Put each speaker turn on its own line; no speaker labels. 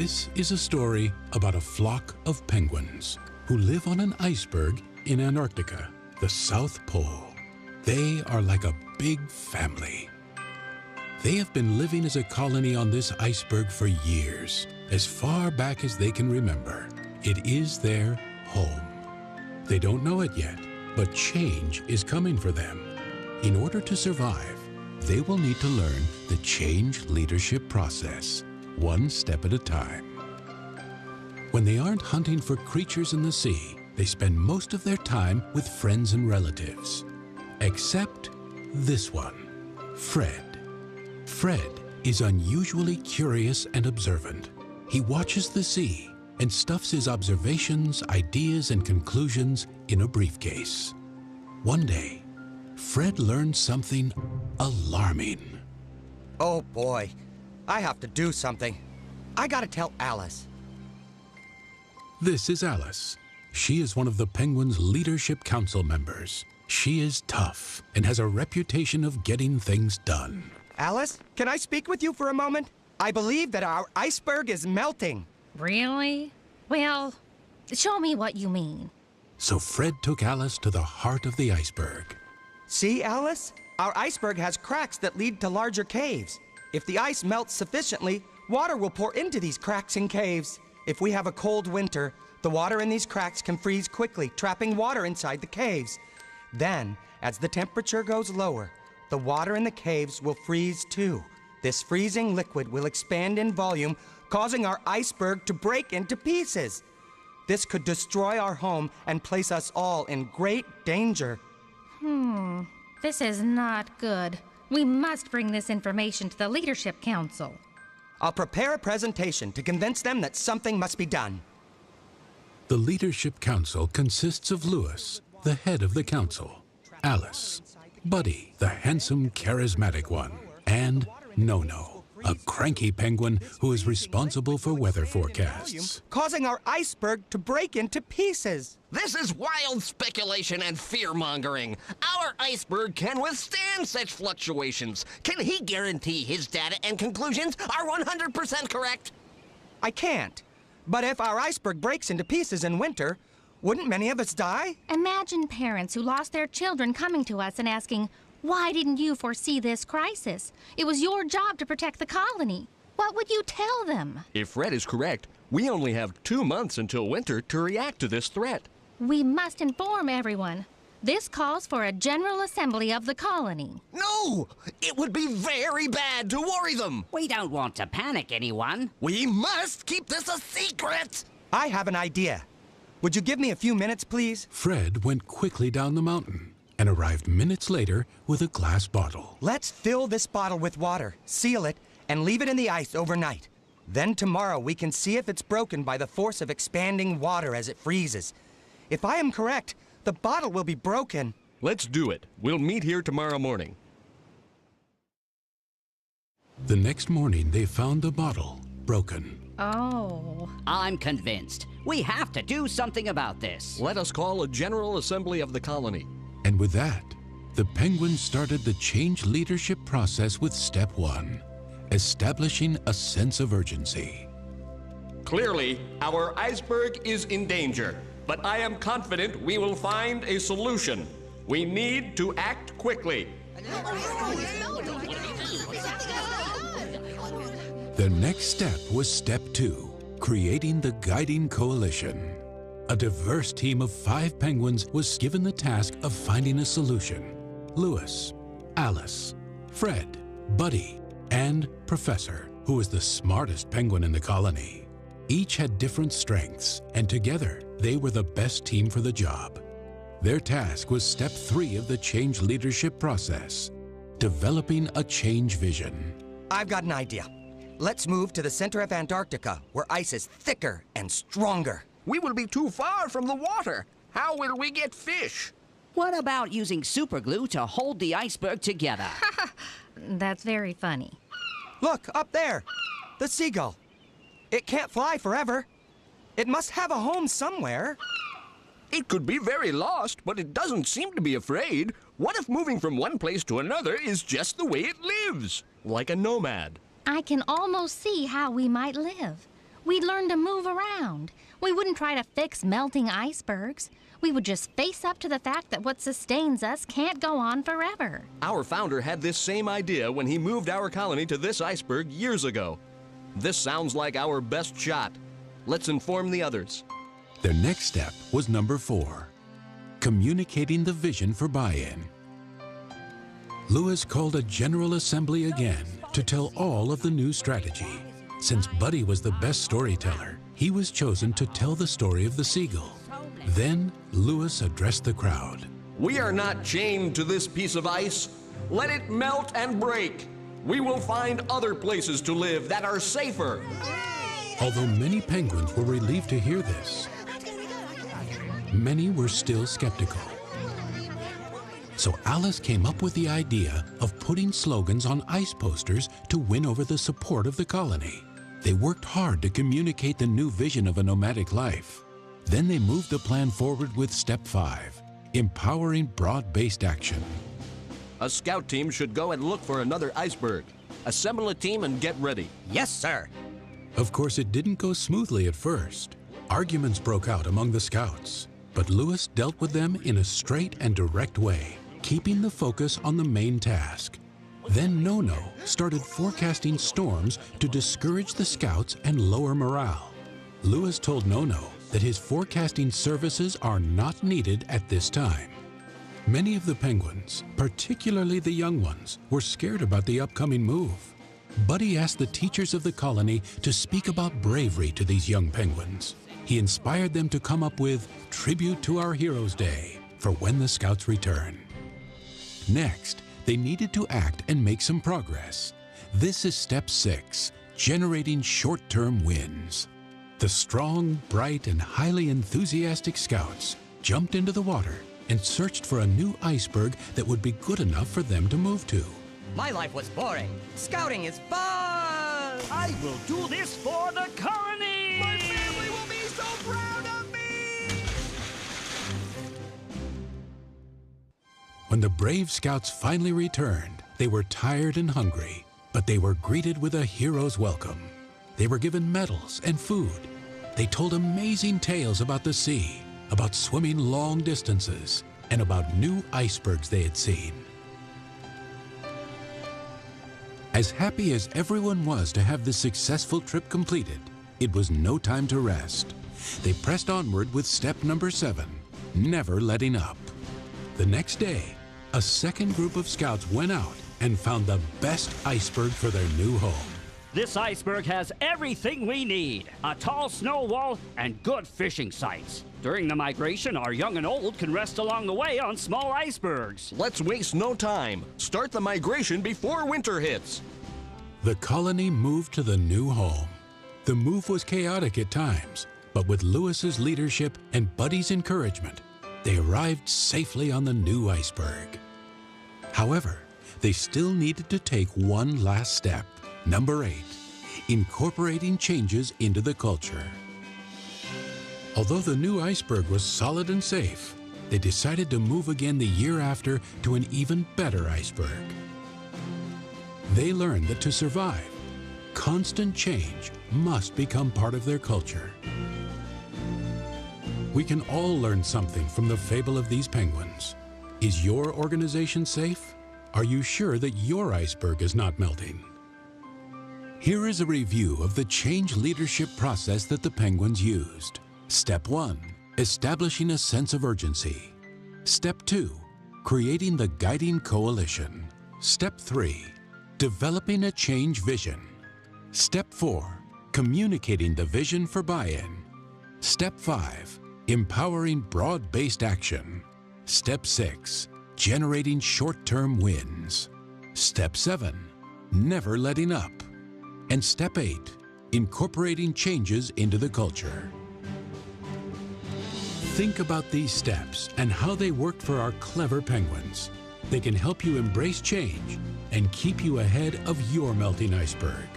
This is a story about a flock of penguins who live on an iceberg in Antarctica, the South Pole. They are like a big family. They have been living as a colony on this iceberg for years, as far back as they can remember. It is their home. They don't know it yet, but change is coming for them. In order to survive, they will need to learn the change leadership process, one step at a time. When they aren't hunting for creatures in the sea, they spend most of their time with friends and relatives. Except this one, Fred. Fred is unusually curious and observant. He watches the sea and stuffs his observations, ideas, and conclusions in a briefcase. One day, Fred learned something alarming.
Oh boy, I have to do something. I gotta tell Alice.
This is Alice. She is one of the Penguins' Leadership Council members. She is tough and has a reputation of getting things done.
Alice, can I speak with you for a moment? I believe that our iceberg is melting.
Really? Well, show me what you mean.
So Fred took Alice to the heart of the iceberg.
See, Alice? Our iceberg has cracks that lead to larger caves. If the ice melts sufficiently, water will pour into these cracks and caves. If we have a cold winter, the water in these cracks can freeze quickly, trapping water inside the caves. Then, as the temperature goes lower, the water in the caves will freeze too. This freezing liquid will expand in volume, causing our iceberg to break into pieces. This could destroy our home and place us all in great danger.
This is not good. We must bring this information to the Leadership Council.
I'll prepare a presentation to convince them that something must be done.
The Leadership Council consists of Lewis, the head of the council, Alice, Buddy, the handsome, charismatic one, and Nono, a cranky penguin who is responsible for weather forecasts.
Causing our iceberg to break into pieces.
This is wild speculation and fear-mongering. Our iceberg can withstand such fluctuations. Can he guarantee his data and conclusions are 100% correct?
I can't. But if our iceberg breaks into pieces in winter, wouldn't many of us die?
Imagine parents who lost their children coming to us and asking, "Why didn't you foresee this crisis? It was your job to protect the colony." What would you tell them?
If Fred is correct, we only have 2 months until winter to react to this threat.
We must inform everyone. This calls for a general assembly of the colony.
No! It would be very bad to worry them.
We don't want to panic anyone.
We must keep this a secret.
I have an idea. Would you give me a few minutes, please?
Fred went quickly down the mountain and arrived minutes later with a glass bottle.
Let's fill this bottle with water, seal it, and leave it in the ice overnight. Then tomorrow we can see if it's broken by the force of expanding water as it freezes. If I am correct, the bottle will be broken.
Let's do it. We'll meet here tomorrow morning.
The next morning, they found the bottle broken.
Oh.
I'm convinced. We have to do something about this.
Let us call a general assembly of the colony.
And with that, the Penguins started the change leadership process with step 1, establishing a sense of urgency.
Clearly, our iceberg is in danger, but I am confident we will find a solution. We need to act quickly.
The next step was step 2, creating the guiding coalition. A diverse team of 5 penguins was given the task of finding a solution. Lewis, Alice, Fred, Buddy, and Professor, who was the smartest penguin in the colony. Each had different strengths, and together they were the best team for the job. Their task was step 3 of the change leadership process, developing a change vision.
I've got an idea. Let's move to the center of Antarctica, where ice is thicker and stronger.
We will be too far from the water. How will we get fish?
What about using superglue to hold the iceberg together?
That's very funny.
Look, up there, the seagull. It can't fly forever. It must have a home somewhere.
It could be very lost, but it doesn't seem to be afraid. What if moving from one place to another is just the way it lives? Like a nomad.
I can almost see how we might live. We'd learn to move around. We wouldn't try to fix melting icebergs. We would just face up to the fact that what sustains us can't go on forever.
Our founder had this same idea when he moved our colony to this iceberg years ago. This sounds like our best shot. Let's inform the others.
Their next step was number 4, communicating the vision for buy-in. Lewis called a general assembly again to tell all of the new strategy. Since Buddy was the best storyteller, he was chosen to tell the story of the seagull. Then Lewis addressed the crowd.
We are not chained to this piece of ice. Let it melt and break. We will find other places to live that are safer.
Although many penguins were relieved to hear this, many were still skeptical. So Alice came up with the idea of putting slogans on ice posters to win over the support of the colony. They worked hard to communicate the new vision of a nomadic life. Then they moved the plan forward with step 5, empowering broad-based action.
A scout team should go and look for another iceberg. Assemble a team and get ready.
Yes, sir.
Of course, it didn't go smoothly at first. Arguments broke out among the scouts, but Lewis dealt with them in a straight and direct way, keeping the focus on the main task. Then Nono started forecasting storms to discourage the scouts and lower morale. Lewis told Nono that his forecasting services are not needed at this time. Many of the penguins, particularly the young ones, were scared about the upcoming move. Buddy asked the teachers of the colony to speak about bravery to these young penguins. He inspired them to come up with Tribute to Our Heroes Day for when the scouts return. Next, they needed to act and make some progress. This is step 6, generating short-term wins. The strong, bright, and highly enthusiastic scouts jumped into the water and searched for a new iceberg that would be good enough for them to move to.
My life was boring.
Scouting is fun!
I will do this for the colony!
My family will be so proud of me!
When the brave scouts finally returned, they were tired and hungry, but they were greeted with a hero's welcome. They were given medals and food. They told amazing tales about the sea, about swimming long distances, and about new icebergs they had seen. As happy as everyone was to have this successful trip completed, it was no time to rest. They pressed onward with step number 7, never letting up. The next day, a second group of scouts went out and found the best iceberg for their new home.
This iceberg has everything we need. A tall snow wall and good fishing sites. During the migration, our young and old can rest along the way on small icebergs.
Let's waste no time. Start the migration before winter hits.
The colony moved to the new home. The move was chaotic at times, but with Lewis's leadership and Buddy's encouragement, they arrived safely on the new iceberg. However, they still needed to take one last step. Number 8, incorporating changes into the culture. Although the new iceberg was solid and safe, they decided to move again the year after to an even better iceberg. They learned that to survive, constant change must become part of their culture. We can all learn something from the fable of these penguins. Is your organization safe? Are you sure that your iceberg is not melting? Here is a review of the change leadership process that the penguins used. Step 1, establishing a sense of urgency. Step 2, creating the guiding coalition. Step 3, developing a change vision. Step 4, communicating the vision for buy-in. Step 5, empowering broad-based action. Step 6, generating short-term wins. Step 7, never letting up. And Step 8, incorporating changes into the culture. Think about these steps and how they worked for our clever penguins. They can help you embrace change and keep you ahead of your melting iceberg.